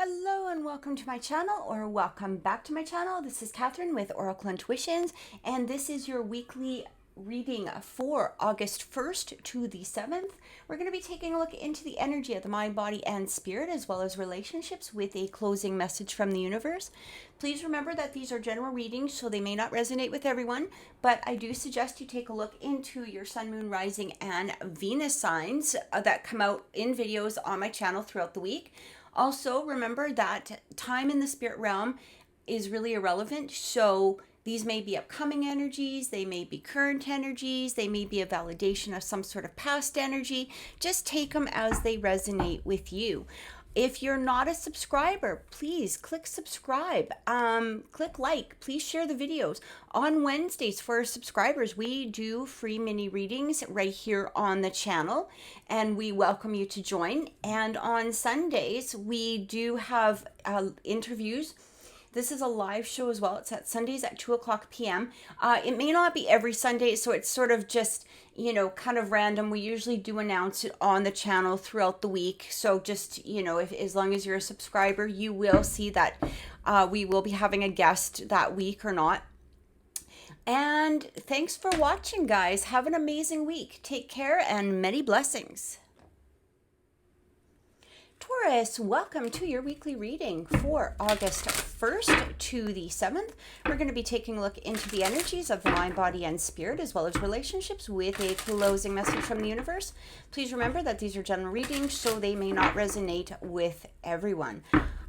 Hello and welcome to my channel, or welcome back to my channel. This is Catherine with Oracle Intuitions, and this is your weekly reading for August 1st to the 7th. We're going to be taking a look into the energy of the mind, body, and spirit, as well as relationships, with a closing message from the universe. Please remember that these are general readings, so they may not resonate with everyone, but I do suggest you take a look into your sun, moon, rising, and Venus signs that come out in videos on my channel throughout the week. Also, remember that time in the spirit realm is really irrelevant. So these may be upcoming energies, they may be current energies, they may be a validation of some sort of past energy. Just take them as they resonate with you. If you're not a subscriber, please click subscribe, click like, please share the videos. On Wednesdays, for our subscribers, we do free mini readings right here on the channel, and we welcome you to join. And on Sundays, we do have interviews. This is a live show as well. It's at Sundays at 2 o'clock p.m. It may not be every Sunday, so it's sort of just, kind of random. We usually do announce it on the channel throughout the week. So just, if as long as you're a subscriber, you will see that we will be having a guest that week or not. And thanks for watching, guys. Have an amazing week. Take care and many blessings. Taurus, welcome to your weekly reading for August 1st to the 7th. We're going to be taking a look into the energies of the mind, body, and spirit, as well as relationships, with a closing message from the universe. Please remember that these are general readings, so they may not resonate with everyone.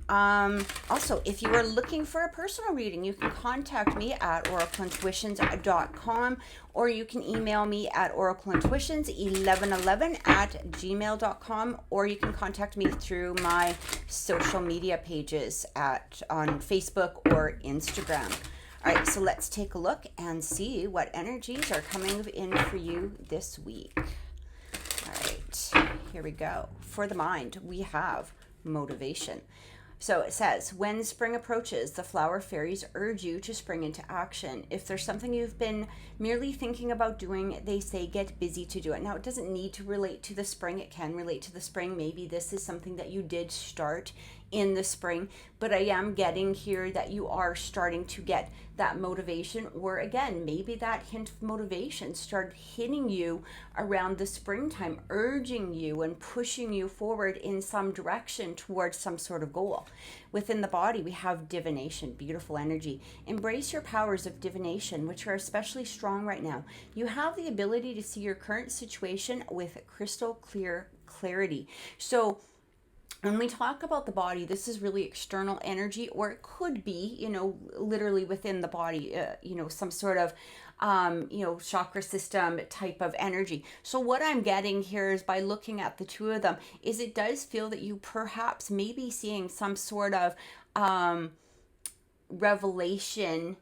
Also, if you are looking for a personal reading, you can contact me at oracleintuitions.com, or you can email me at oracleintuitions1111@gmail.com, or you can contact me through my social media pages on Facebook or Instagram. All right, so let's take a look and see what energies are coming in for you this week. All right, here we go. For the mind, we have motivation. So it says, when spring approaches, the flower fairies urge you to spring into action. If there's something you've been merely thinking about doing, they say get busy to do it. Now, it doesn't need to relate to the spring. It can relate to the spring. Maybe this is something that you did start in the spring, but I am getting here that you are starting to get that motivation, or again, maybe that hint of motivation started hitting you around the springtime, urging you and pushing you forward in some direction towards some sort of goal. Within the body, we have divination, beautiful energy. Embrace your powers of divination, which are especially strong right now. You have the ability to see your current situation with crystal clear clarity. So when we talk about the body, this is really external energy, or it could be, literally within the body, some sort of, chakra system type of energy. So what I'm getting here is, by looking at the two of them, is it does feel that you perhaps may be seeing some sort of revelation,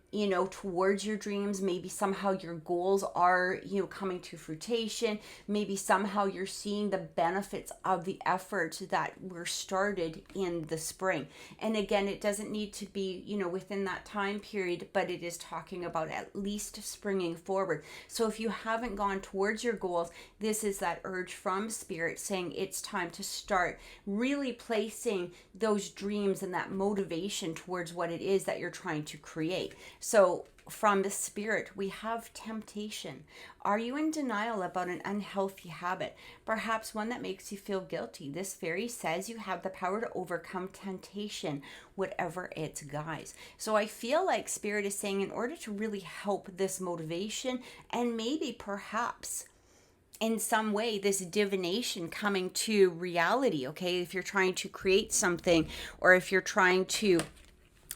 towards your dreams. Maybe somehow your goals are, coming to fruition. Maybe somehow you're seeing the benefits of the efforts that were started in the spring. And again, it doesn't need to be, within that time period, but it is talking about at least springing forward. So if you haven't gone towards your goals, this is that urge from spirit saying it's time to start really placing those dreams and that motivation towards what it is that you're trying to create. So from the spirit, we have temptation. Are you in denial about an unhealthy habit? Perhaps one that makes you feel guilty. This fairy says you have the power to overcome temptation, whatever its guise. So I feel like spirit is saying, in order to really help this motivation, and maybe perhaps in some way this divination coming to reality, okay? If you're trying to create something, or if you're trying to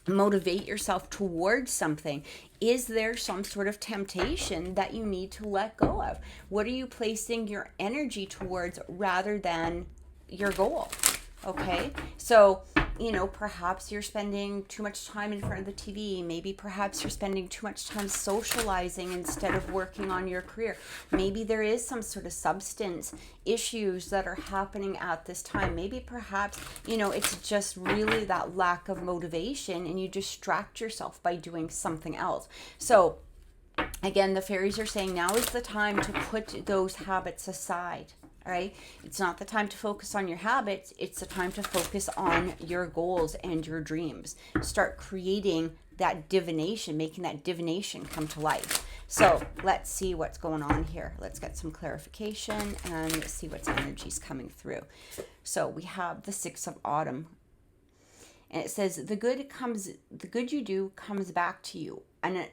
motivate yourself towards something, is there some sort of temptation that you need to let go of? What are you placing your energy towards rather than your goal? Okay, so perhaps you're spending too much time in front of the TV. Maybe perhaps you're spending too much time socializing instead of working on your career. Maybe there is some sort of substance issues that are happening at this time. Maybe perhaps, it's just really that lack of motivation, and you distract yourself by doing something else. So again, the fairies are saying now is the time to put those habits aside. All right. It's not the time to focus on your habits. It's the time to focus on your goals and your dreams. Start creating that divination, making that divination come to life. So let's see what's going on here. Let's get some clarification and see what's energies coming through. So we have the 6 of Autumn. And it says, the good you do comes back to you. And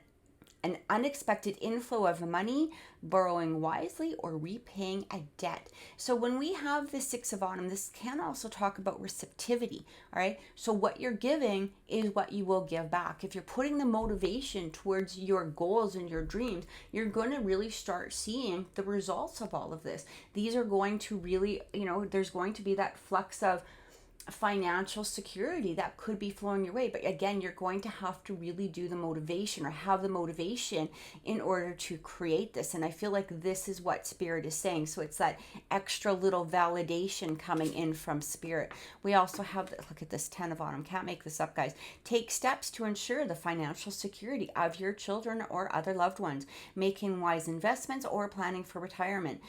an unexpected inflow of money, borrowing wisely, or repaying a debt. So when we have the 6 of Autumn, this can also talk about receptivity, all right? So what you're giving is what you will give back. If you're putting the motivation towards your goals and your dreams, you're going to really start seeing the results of all of this. These are going to really, there's going to be that flux of financial security that could be flowing your way. But again, you're going to have to really do the motivation, or have the motivation, in order to create this. And I feel like this is what Spirit is saying. So it's that extra little validation coming in from Spirit. We also have, look at this 10 of Autumn. Can't make this up, guys. Take steps to ensure the financial security of your children or other loved ones, making wise investments or planning for retirement.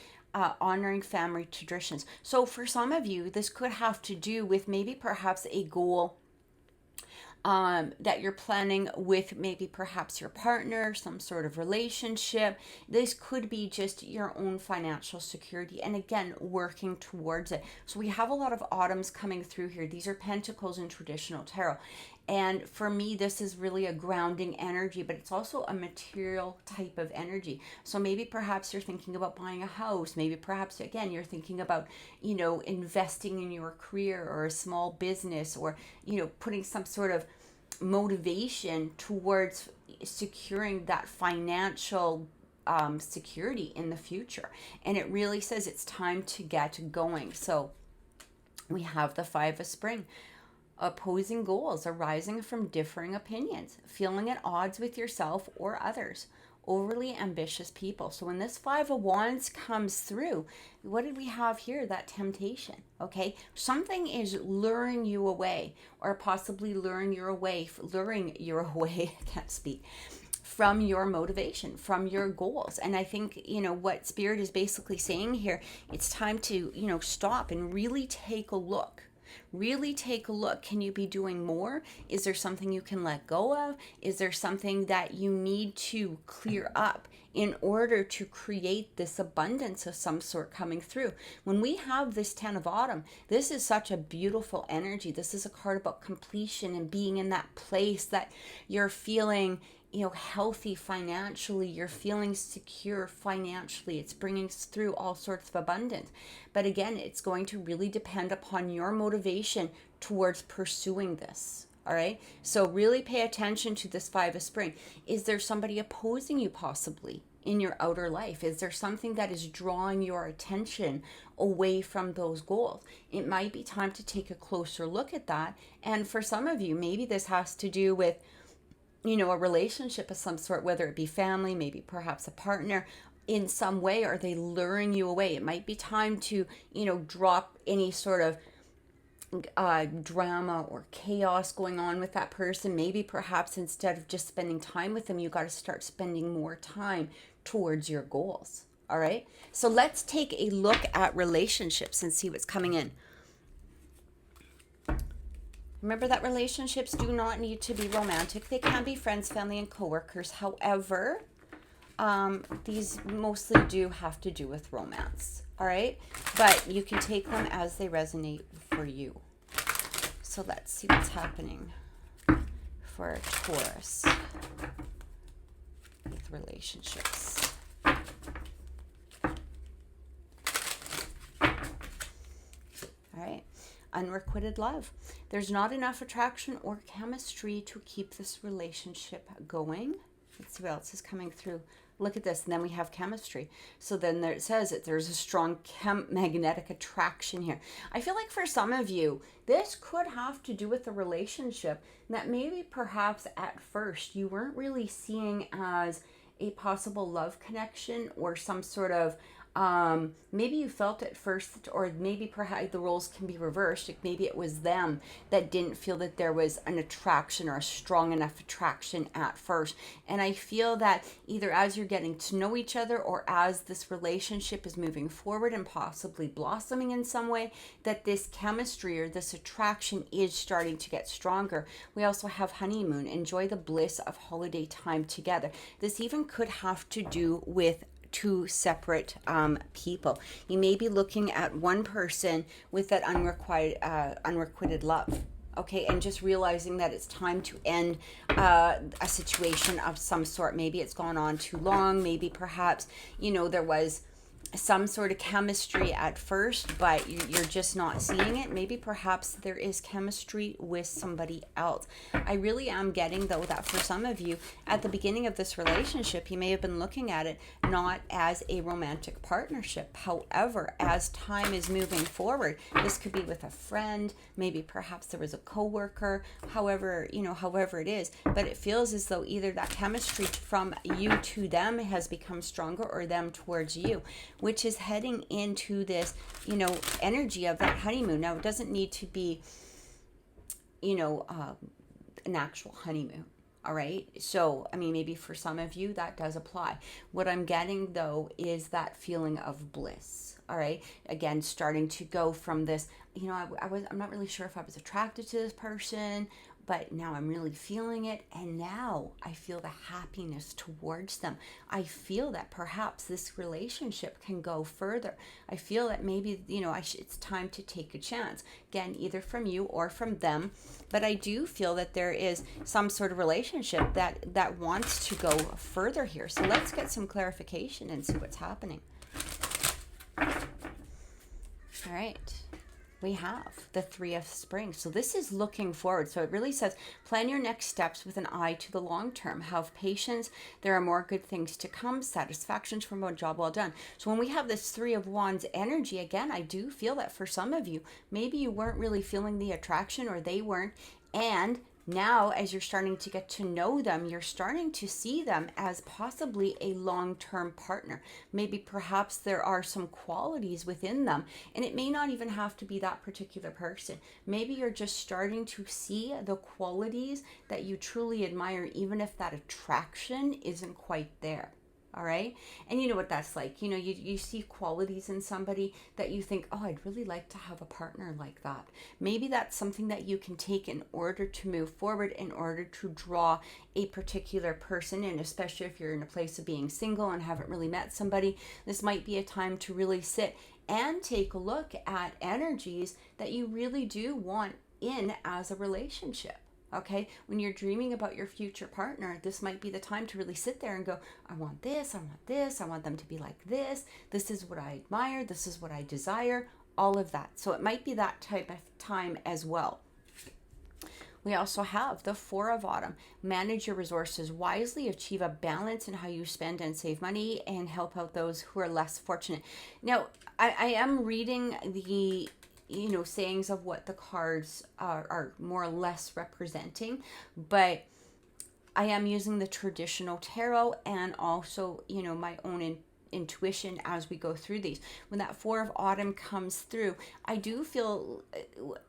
Honoring family traditions. So for some of you, this could have to do with maybe perhaps a goal that you're planning with maybe perhaps your partner, some sort of relationship. This could be just your own financial security, and again, working towards it. So we have a lot of autumns coming through here. These are pentacles in traditional tarot. And for me, this is really a grounding energy, but it's also a material type of energy. So maybe perhaps you're thinking about buying a house. Maybe perhaps, again, you're thinking about, investing in your career or a small business, or, putting some sort of motivation towards securing that financial security in the future. And it really says it's time to get going. So we have the 5 of Spring. Opposing goals arising from differing opinions, feeling at odds with yourself or others, overly ambitious people. So when this 5 of Wands comes through, what did we have here? That temptation, okay? Something is luring you away, or possibly luring you away, I can't speak, from your motivation, from your goals. And I think, what Spirit is basically saying here, it's time to, stop and really take a look. Really take a look. Can you be doing more? Is there something you can let go of? Is there something that you need to clear up in order to create this abundance of some sort coming through? When we have this 10 of Autumn, this is such a beautiful energy. This is a card about completion and being in that place that you're feeling healthy financially, you're feeling secure financially. It's bringing through all sorts of abundance. But again, it's going to really depend upon your motivation towards pursuing this. All right. So really pay attention to this 5 of Spring. Is there somebody opposing you possibly in your outer life? Is there something that is drawing your attention away from those goals? It might be time to take a closer look at that. And for some of you, maybe this has to do with a relationship of some sort, whether it be family, maybe perhaps a partner. In some way, are they luring you away? It might be time to, drop any sort of drama or chaos going on with that person. Maybe perhaps instead of just spending time with them, you got to start spending more time towards your goals. All right. So let's take a look at relationships and see what's coming in. Remember that relationships do not need to be romantic. They can be friends, family, and coworkers. However, these mostly do have to do with romance. All right. But you can take them as they resonate for you. So let's see what's happening for Taurus with relationships. All right. Unrequited love. There's not enough attraction or chemistry to keep this relationship going. Let's see what else is coming through. Look at this. And then we have chemistry. So then it says that there's a strong magnetic attraction here. I feel like for some of you, this could have to do with the relationship that maybe perhaps at first you weren't really seeing as a possible love connection or some sort of Maybe you felt at first, or maybe perhaps the roles can be reversed. Like maybe it was them that didn't feel that there was an attraction or a strong enough attraction at first. And I feel that either as you're getting to know each other, or as this relationship is moving forward and possibly blossoming in some way, that this chemistry or this attraction is starting to get stronger. We also have honeymoon. Enjoy the bliss of holiday time together. This even could have to do with two separate people. You may be looking at one person with that unrequited love. Okay, and just realizing that it's time to end a situation of some sort. Maybe it's gone on too long. Maybe perhaps, there was some sort of chemistry at first, but you're just not seeing it. Maybe perhaps there is chemistry with somebody else. I really am getting, though, that for some of you at the beginning of this relationship, you may have been looking at it not as a romantic partnership. However, as time is moving forward, this could be with a friend, maybe perhaps there was a coworker, however it is, but it feels as though either that chemistry from you to them has become stronger, or them towards you, which is heading into this, energy of that honeymoon. Now, it doesn't need to be, an actual honeymoon. All right. So, maybe for some of you that does apply. What I'm getting, though, is that feeling of bliss. All right. Again, starting to go from this, I'm not really sure if I was attracted to this person, but now I'm really feeling it. And now I feel the happiness towards them. I feel that perhaps this relationship can go further. I feel that maybe, it's time to take a chance. Again, either from you or from them. But I do feel that there is some sort of relationship that wants to go further here. So let's get some clarification and see what's happening. All right. We have the Three of Spring. So this is looking forward. So it really says, plan your next steps with an eye to the long term. Have patience. There are more good things to come. Satisfactions from a job well done. So when we have this Three of Wands energy, again, I do feel that for some of you, maybe you weren't really feeling the attraction, or they weren't. And now, as you're starting to get to know them, you're starting to see them as possibly a long-term partner. Maybe perhaps there are some qualities within them, and it may not even have to be that particular person. Maybe you're just starting to see the qualities that you truly admire, even if that attraction isn't quite there. All right. And you know what that's like. You see qualities in somebody that you think, oh, I'd really like to have a partner like that. Maybe that's something that you can take in order to move forward, in order to draw a particular person in, especially if you're in a place of being single and haven't really met somebody. This might be a time to really sit and take a look at energies that you really do want in as a relationship. Okay, when you're dreaming about your future partner, this might be the time to really sit there and go, I want this, I want this, I want them to be like this is what I admire, this is what I desire, all of that. So it might be that type of time as well. We also have the Four of Autumn. Manage your resources wisely, achieve a balance in how you spend and save money, and help out those who are less fortunate. Now, I am reading the sayings of what the cards are more or less representing, but I am using the traditional tarot and also, my own intuition as we go through these. When that Four of Autumn comes through, I do feel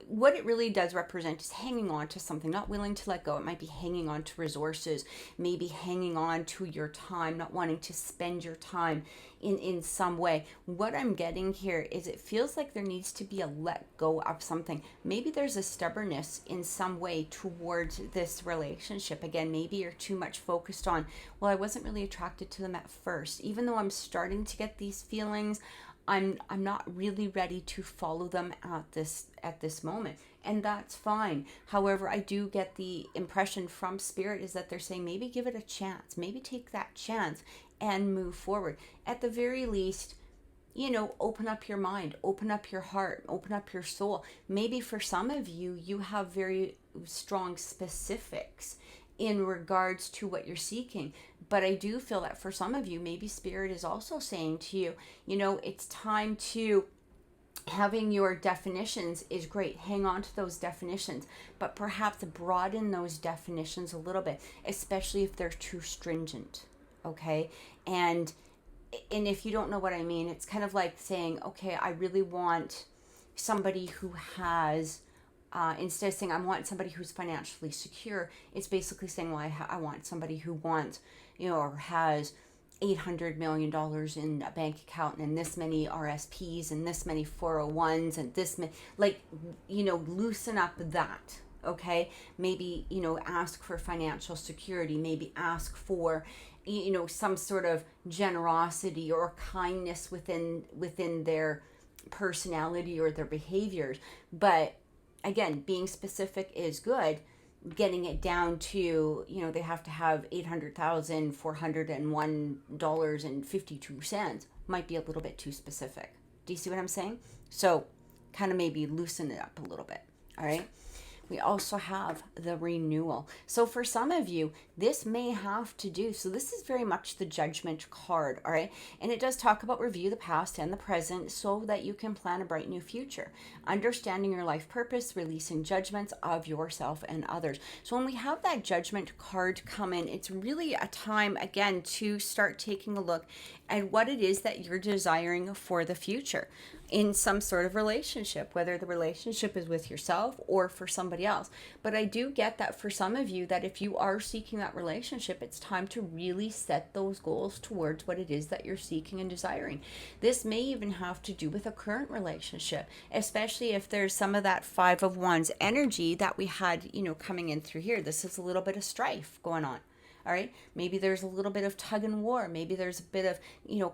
what it really does represent is hanging on to something, not willing to let go. It might be hanging on to resources, maybe hanging on to your time, not wanting to spend your time in some way. What I'm getting here is it feels like there needs to be a let go of something. Maybe there's a stubbornness in some way towards this relationship. Again, maybe you're too much focused on, well, I wasn't really attracted to them at first. Even though I'm starting to get these feelings, I'm not really ready to follow them at this moment. And that's fine. However, I do get the impression from Spirit is that they're saying maybe give it a chance, maybe take that chance and move forward. At the very least, open up your mind, open up your heart, open up your soul. Maybe for some of you, you have very strong specifics in regards to what you're seeking. But I do feel that for some of you, maybe Spirit is also saying to you, it's time to, having your definitions is great. Hang on to those definitions, but perhaps broaden those definitions a little bit, especially if they're too stringent. Okay. And and if you don't know what I mean, it's kind of like saying, okay, I really want somebody who has, instead of saying I want somebody who's financially secure, it's basically saying, well, I want somebody who wants, or has $800 million in a bank account and this many RSPs and this many 401s and this many, like, loosen up that. Okay, maybe, ask for financial security, maybe ask for, some sort of generosity or kindness within their personality or their behaviors. But again, being specific is good. Getting it down to, they have to have $800,401.52 might be a little bit too specific. Do you see what I'm saying? So kind of maybe loosen it up a little bit. All right. We also have the renewal. So for some of you, this may have to do, so this is very much the judgment card, all right? And it does talk about review the past and the present so that you can plan a bright new future. Understanding your life purpose, releasing judgments of yourself and others. So when we have that judgment card come in, it's really a time, again, to start taking a look at what it is that you're desiring for the future in some sort of relationship, whether the relationship is with yourself or for somebody else. But I do get that for some of you, that if you are seeking that relationship, it's time to really set those goals towards what it is that you're seeking and desiring. This may even have to do with a current relationship, especially if there's some of that 5 of Wands energy that we had, coming in through here. This is a little bit of strife going on. All right. Maybe there's a little bit of tug and war. Maybe there's a bit of,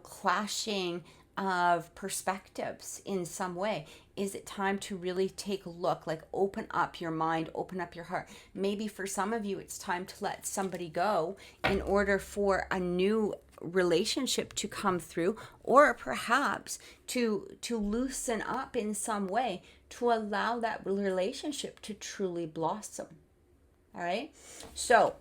clashing of perspectives in some way. Is it time to really take a look, like open up your mind, open up your heart? Maybe for some of you, it's time to let somebody go in order for a new relationship to come through, or perhaps to loosen up in some way to allow that relationship to truly blossom. All right. So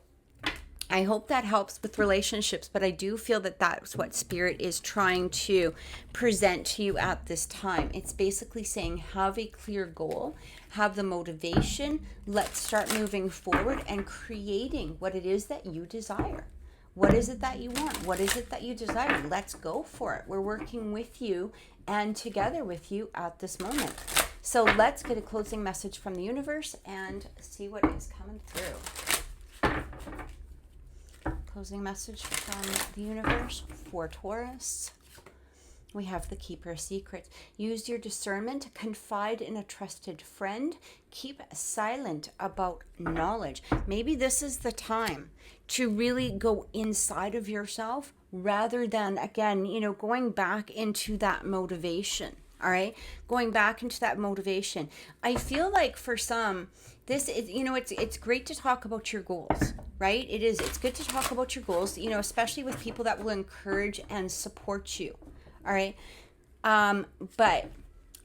I hope that helps with relationships, but I do feel that that's what Spirit is trying to present to you at this time. It's basically saying, have a clear goal, have the motivation, let's start moving forward and creating what it is that you desire. What is it that you want? What is it that you desire? Let's go for it. We're working with you and together with you at this moment. So let's get a closing message from the universe and see what is coming through. Closing message from the universe for Taurus. We have the Keeper of Secrets. Use your discernment. Confide in a trusted friend. Keep silent about knowledge. Maybe this is the time to really go inside of yourself rather than, again, going back into that motivation. All right, going back into that motivation. I feel like for some, this is, it's great to talk about your goals, right? It's good to talk about your goals, especially with people that will encourage and support you. All right. But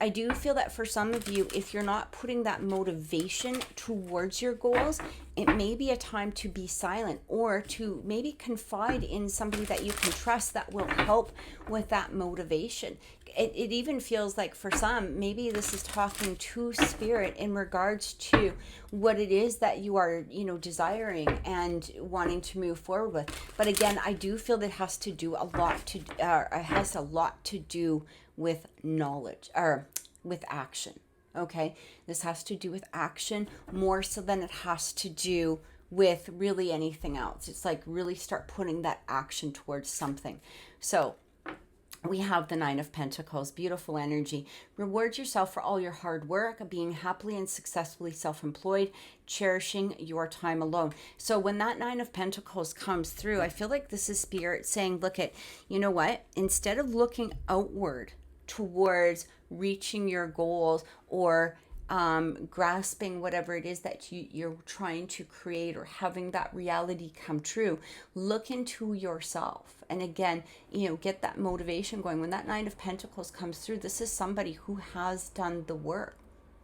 I do feel that for some of you, if you're not putting that motivation towards your goals, it may be a time to be silent or to maybe confide in somebody that you can trust that will help with that motivation. It even feels like for some, maybe this is talking to Spirit in regards to what it is that you are, desiring and wanting to move forward with. But again, I do feel that it has a lot to do with knowledge or with action. Okay, this has to do with action more so than it has to do with really anything else. It's like really start putting that action towards something. So we have the 9 of Pentacles, beautiful energy. Reward yourself for all your hard work, being happily and successfully self-employed, cherishing your time alone. So when that 9 of Pentacles comes through, I feel like this is Spirit saying, look at, you know what? Instead of looking outward towards reaching your goals or grasping whatever it is that you're trying to create or having that reality come true, look into yourself. And again, get that motivation going. When that 9 of Pentacles comes through, this is somebody who has done the work.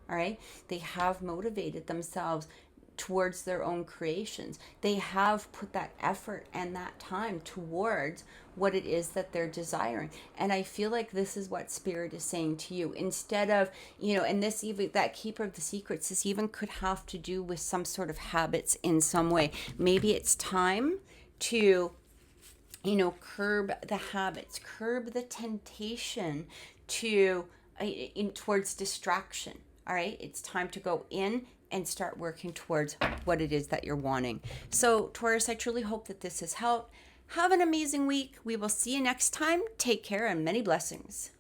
All right. They have motivated themselves towards their own creations. They have put that effort and that time towards what it is that they're desiring. And I feel like this is what Spirit is saying to you. Instead of, and this even, that Keeper of the Secrets, this even could have to do with some sort of habits in some way. Maybe it's time to curb the habits, curb the temptation to towards distraction. All right, it's time to go in and start working towards what it is that you're wanting. So Taurus, I truly hope that this has helped. Have an amazing week. We will see you next time. Take care and many blessings.